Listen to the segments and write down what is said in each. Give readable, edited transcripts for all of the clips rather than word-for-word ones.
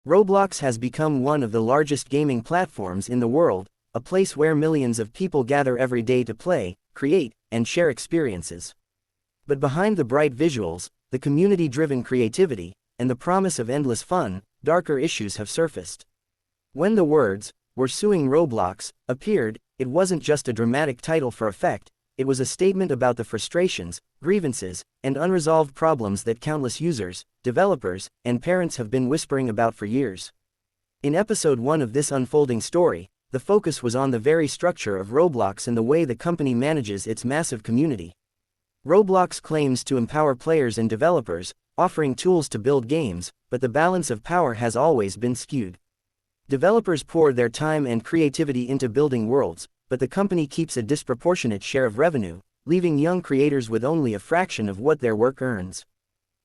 Roblox has become one of the largest gaming platforms in the world, a place where millions of people gather every day to play, create, and share experiences. But behind the bright visuals, the community-driven creativity, and the promise of endless fun, darker issues have surfaced. When the words, "We're suing Roblox," appeared, it wasn't just a dramatic title for effect, it was a statement about the frustrations, grievances, and unresolved problems that countless users, developers, and parents have been whispering about for years. In episode 1 of this unfolding story, the focus was on the very structure of Roblox and the way the company manages its massive community. Roblox claims to empower players and developers, offering tools to build games, but the balance of power has always been skewed. Developers pour their time and creativity into building worlds, but the company keeps a disproportionate share of revenue, leaving young creators with only a fraction of what their work earns.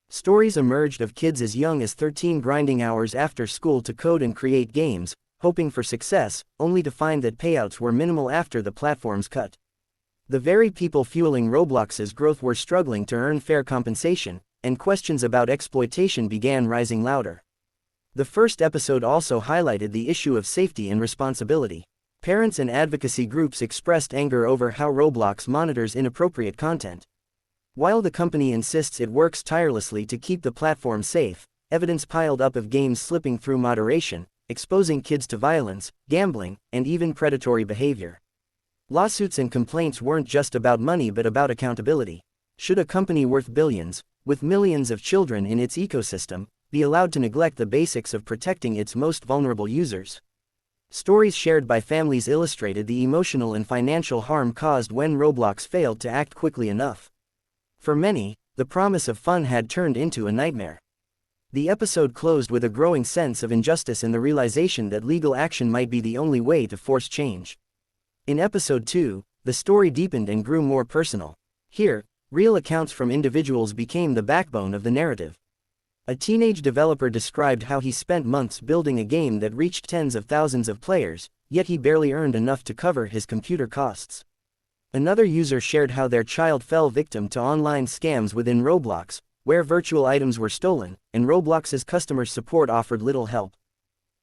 Stories emerged of kids as young as 13 grinding hours after school to code and create games, hoping for success, only to find that payouts were minimal after the platform's cut. The very people fueling Roblox's growth were struggling to earn fair compensation, and questions about exploitation began rising louder. The first episode also highlighted the issue of safety and responsibility. Parents and advocacy groups expressed anger over how Roblox monitors inappropriate content. While the company insists it works tirelessly to keep the platform safe, evidence piled up of games slipping through moderation, exposing kids to violence, gambling, and even predatory behavior. Lawsuits and complaints weren't just about money but about accountability. Should a company worth billions, with millions of children in its ecosystem, be allowed to neglect the basics of protecting its most vulnerable users? Stories shared by families illustrated the emotional and financial harm caused when Roblox failed to act quickly enough. For many, the promise of fun had turned into a nightmare. The episode closed with a growing sense of injustice and the realization that legal action might be the only way to force change. In episode 2, the story deepened and grew more personal. Here, real accounts from individuals became the backbone of the narrative. A teenage developer described how he spent months building a game that reached tens of thousands of players, yet he barely earned enough to cover his computer costs. Another user shared how their child fell victim to online scams within Roblox, where virtual items were stolen, and Roblox's customer support offered little help.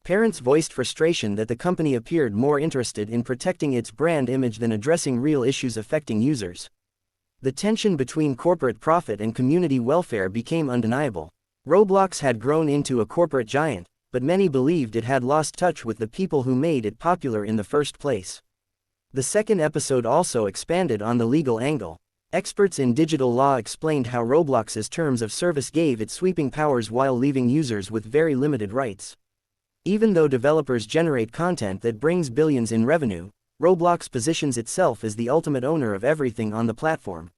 Parents voiced frustration that the company appeared more interested in protecting its brand image than addressing real issues affecting users. The tension between corporate profit and community welfare became undeniable. Roblox had grown into a corporate giant, but many believed it had lost touch with the people who made it popular in the first place. The second episode also expanded on the legal angle. Experts in digital law explained how Roblox's terms of service gave it sweeping powers while leaving users with very limited rights. Even though developers generate content that brings billions in revenue, Roblox positions itself as the ultimate owner of everything on the platform.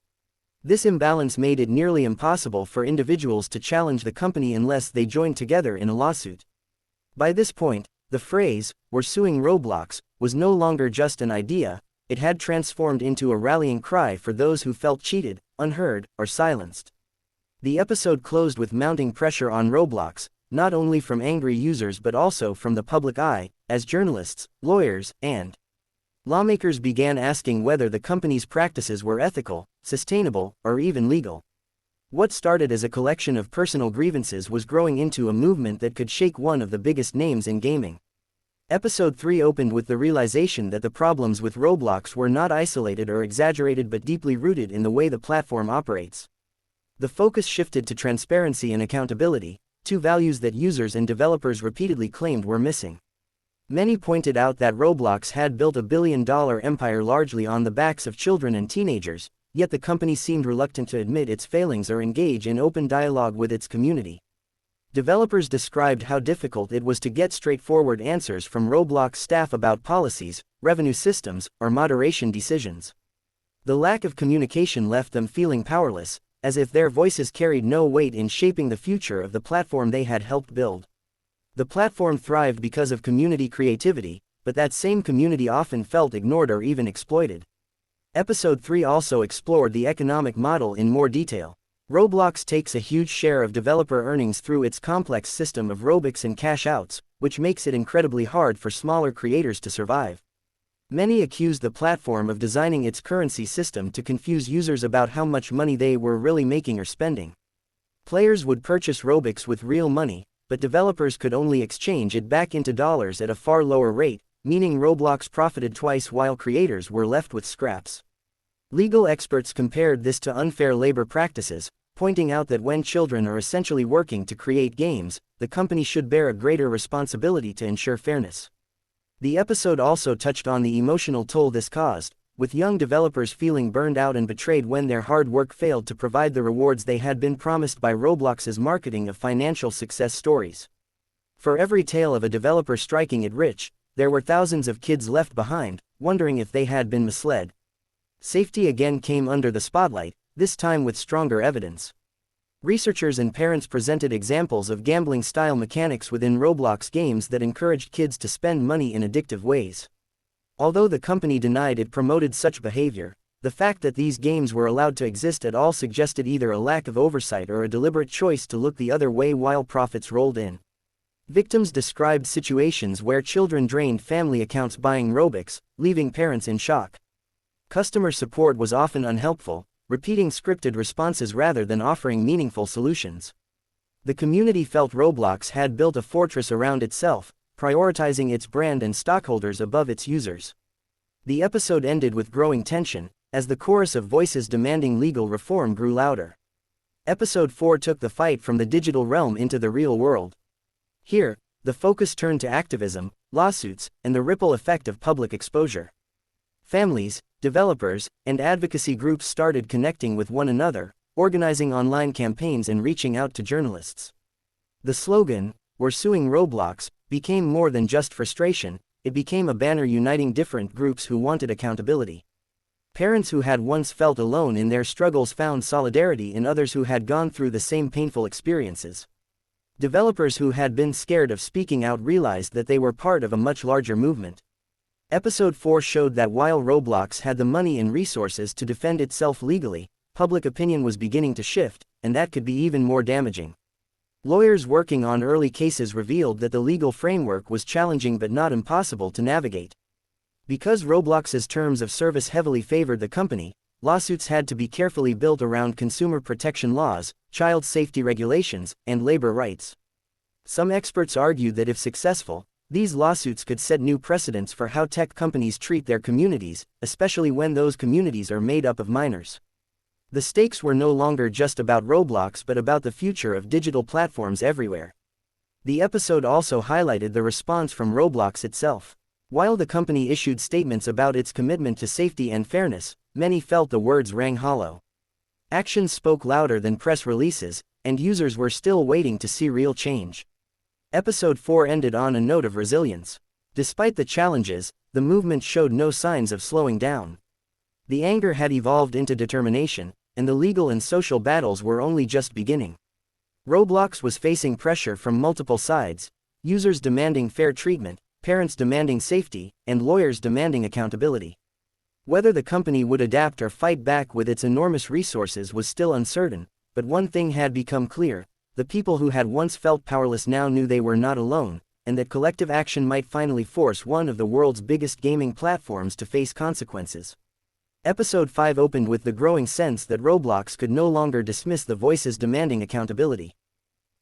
This imbalance made it nearly impossible for individuals to challenge the company unless they joined together in a lawsuit. By this point, the phrase, "We're suing Roblox," was no longer just an idea, it had transformed into a rallying cry for those who felt cheated, unheard, or silenced. The episode closed with mounting pressure on Roblox, not only from angry users but also from the public eye, as journalists, lawyers, and lawmakers began asking whether the company's practices were ethical, sustainable, or even legal. What started as a collection of personal grievances was growing into a movement that could shake one of the biggest names in gaming. Episode 3 opened with the realization that the problems with Roblox were not isolated or exaggerated but deeply rooted in the way the platform operates. The focus shifted to transparency and accountability, two values that users and developers repeatedly claimed were missing. Many pointed out that Roblox had built a billion-dollar empire largely on the backs of children and teenagers, yet the company seemed reluctant to admit its failings or engage in open dialogue with its community. Developers described how difficult it was to get straightforward answers from Roblox staff about policies, revenue systems, or moderation decisions. The lack of communication left them feeling powerless, as if their voices carried no weight in shaping the future of the platform they had helped build. The platform thrived because of community creativity, but that same community often felt ignored or even exploited. Episode 3 also explored the economic model in more detail. Roblox takes a huge share of developer earnings through its complex system of Robux and cash-outs, which makes it incredibly hard for smaller creators to survive. Many accused the platform of designing its currency system to confuse users about how much money they were really making or spending. Players would purchase Robux with real money, but developers could only exchange it back into dollars at a far lower rate, meaning Roblox profited twice while creators were left with scraps. Legal experts compared this to unfair labor practices, pointing out that when children are essentially working to create games, the company should bear a greater responsibility to ensure fairness. The episode also touched on the emotional toll this caused, with young developers feeling burned out and betrayed when their hard work failed to provide the rewards they had been promised by Roblox's marketing of financial success stories. For every tale of a developer striking it rich, there were thousands of kids left behind, wondering if they had been misled. Safety again came under the spotlight, this time with stronger evidence. Researchers and parents presented examples of gambling-style mechanics within Roblox games that encouraged kids to spend money in addictive ways. Although the company denied it promoted such behavior, the fact that these games were allowed to exist at all suggested either a lack of oversight or a deliberate choice to look the other way while profits rolled in. Victims described situations where children drained family accounts buying Robux, leaving parents in shock. Customer support was often unhelpful, repeating scripted responses rather than offering meaningful solutions. The community felt Roblox had built a fortress around itself, prioritizing its brand and stockholders above its users. The episode ended with growing tension, as the chorus of voices demanding legal reform grew louder. Episode 4 took the fight from the digital realm into the real world. Here, the focus turned to activism, lawsuits, and the ripple effect of public exposure. Families, developers, and advocacy groups started connecting with one another, organizing online campaigns and reaching out to journalists. The slogan, "We're suing Roblox," became more than just frustration, it became a banner uniting different groups who wanted accountability. Parents who had once felt alone in their struggles found solidarity in others who had gone through the same painful experiences. Developers who had been scared of speaking out realized that they were part of a much larger movement. Episode 4 showed that while Roblox had the money and resources to defend itself legally, public opinion was beginning to shift, and that could be even more damaging. Lawyers working on early cases revealed that the legal framework was challenging but not impossible to navigate. Because Roblox's terms of service heavily favored the company, lawsuits had to be carefully built around consumer protection laws, child safety regulations, and labor rights. Some experts argued that if successful, these lawsuits could set new precedents for how tech companies treat their communities, especially when those communities are made up of minors. The stakes were no longer just about Roblox but about the future of digital platforms everywhere. The episode also highlighted the response from Roblox itself. While the company issued statements about its commitment to safety and fairness, many felt the words rang hollow. Actions spoke louder than press releases, and users were still waiting to see real change. Episode 4 ended on a note of resilience. Despite the challenges, the movement showed no signs of slowing down. The anger had evolved into determination, and the legal and social battles were only just beginning. Roblox was facing pressure from multiple sides, users demanding fair treatment, parents demanding safety, and lawyers demanding accountability. Whether the company would adapt or fight back with its enormous resources was still uncertain, but one thing had become clear: the people who had once felt powerless now knew they were not alone, and that collective action might finally force one of the world's biggest gaming platforms to face consequences. Episode 5 opened with the growing sense that Roblox could no longer dismiss the voices demanding accountability.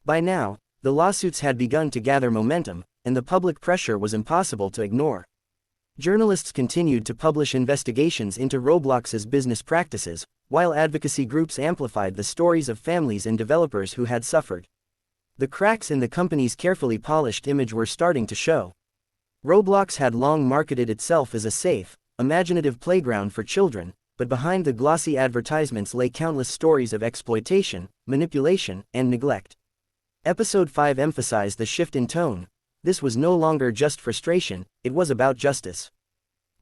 By now, the lawsuits had begun to gather momentum, and the public pressure was impossible to ignore. Journalists continued to publish investigations into Roblox's business practices, while advocacy groups amplified the stories of families and developers who had suffered. The cracks in the company's carefully polished image were starting to show. Roblox had long marketed itself as a safe, imaginative playground for children, but behind the glossy advertisements lay countless stories of exploitation, manipulation, and neglect. Episode 5 emphasized the shift in tone. This was no longer just frustration, it was about justice.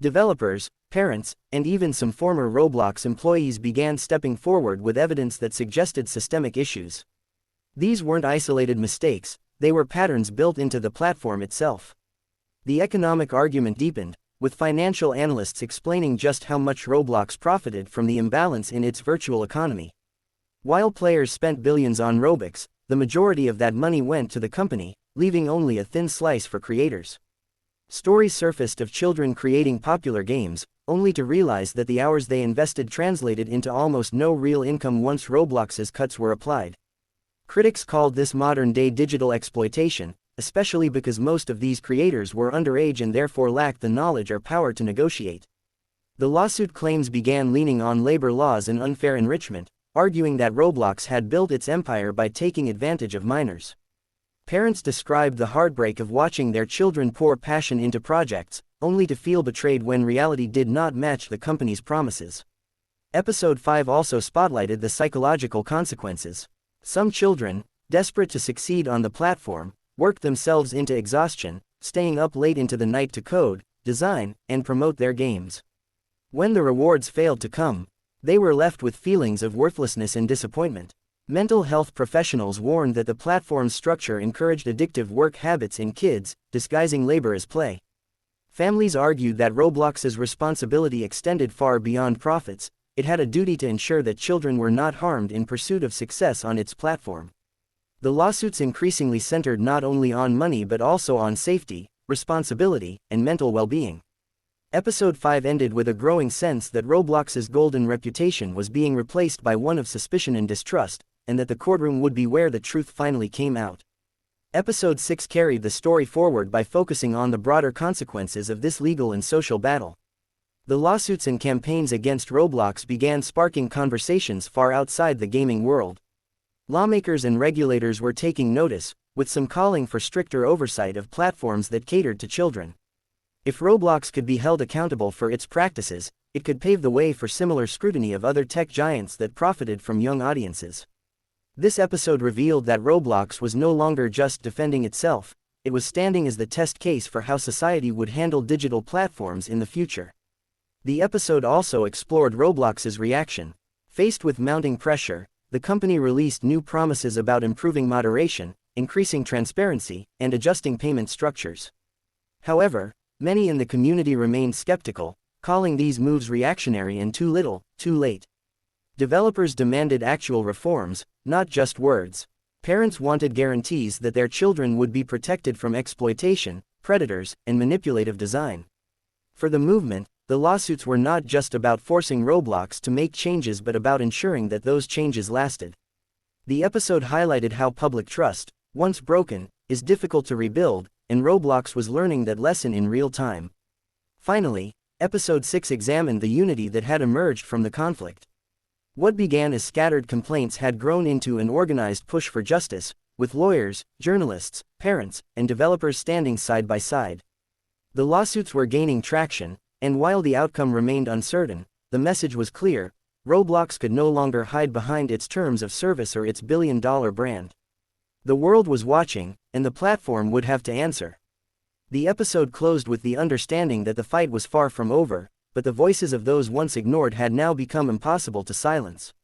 Developers, parents, and even some former Roblox employees began stepping forward with evidence that suggested systemic issues. These weren't isolated mistakes, they were patterns built into the platform itself. The economic argument deepened, with financial analysts explaining just how much Roblox profited from the imbalance in its virtual economy. While players spent billions on Robux, the majority of that money went to the company, leaving only a thin slice for creators. Stories surfaced of children creating popular games, only to realize that the hours they invested translated into almost no real income once Roblox's cuts were applied. Critics called this modern-day digital exploitation, especially because most of these creators were underage and therefore lacked the knowledge or power to negotiate. The lawsuit claims began leaning on labor laws and unfair enrichment, arguing that Roblox had built its empire by taking advantage of minors. Parents described the heartbreak of watching their children pour passion into projects, only to feel betrayed when reality did not match the company's promises. Episode 5 also spotlighted the psychological consequences. Some children, desperate to succeed on the platform, worked themselves into exhaustion, staying up late into the night to code, design, and promote their games. When the rewards failed to come, they were left with feelings of worthlessness and disappointment. Mental health professionals warned that the platform's structure encouraged addictive work habits in kids, disguising labor as play. Families argued that Roblox's responsibility extended far beyond profits. It had a duty to ensure that children were not harmed in pursuit of success on its platform. The lawsuits increasingly centered not only on money but also on safety, responsibility, and mental well-being. Episode 5 ended with a growing sense that Roblox's golden reputation was being replaced by one of suspicion and distrust, and that the courtroom would be where the truth finally came out. Episode 6 carried the story forward by focusing on the broader consequences of this legal and social battle. The lawsuits and campaigns against Roblox began sparking conversations far outside the gaming world. Lawmakers and regulators were taking notice, with some calling for stricter oversight of platforms that catered to children. If Roblox could be held accountable for its practices, it could pave the way for similar scrutiny of other tech giants that profited from young audiences. This episode revealed that Roblox was no longer just defending itself, it was standing as the test case for how society would handle digital platforms in the future. The episode also explored Roblox's reaction. Faced with mounting pressure, the company released new promises about improving moderation, increasing transparency, and adjusting payment structures. However, many in the community remained skeptical, calling these moves reactionary and too little, too late. Developers demanded actual reforms, not just words. Parents wanted guarantees that their children would be protected from exploitation, predators, and manipulative design. For the movement, the lawsuits were not just about forcing Roblox to make changes but about ensuring that those changes lasted. The episode highlighted how public trust, once broken, is difficult to rebuild, and Roblox was learning that lesson in real time. Finally, Episode 6 examined the unity that had emerged from the conflict. What began as scattered complaints had grown into an organized push for justice, with lawyers, journalists, parents, and developers standing side by side. The lawsuits were gaining traction, and while the outcome remained uncertain, the message was clear: Roblox could no longer hide behind its terms of service or its billion-dollar brand. The world was watching, and the platform would have to answer. The episode closed with the understanding that the fight was far from over, but the voices of those once ignored had now become impossible to silence.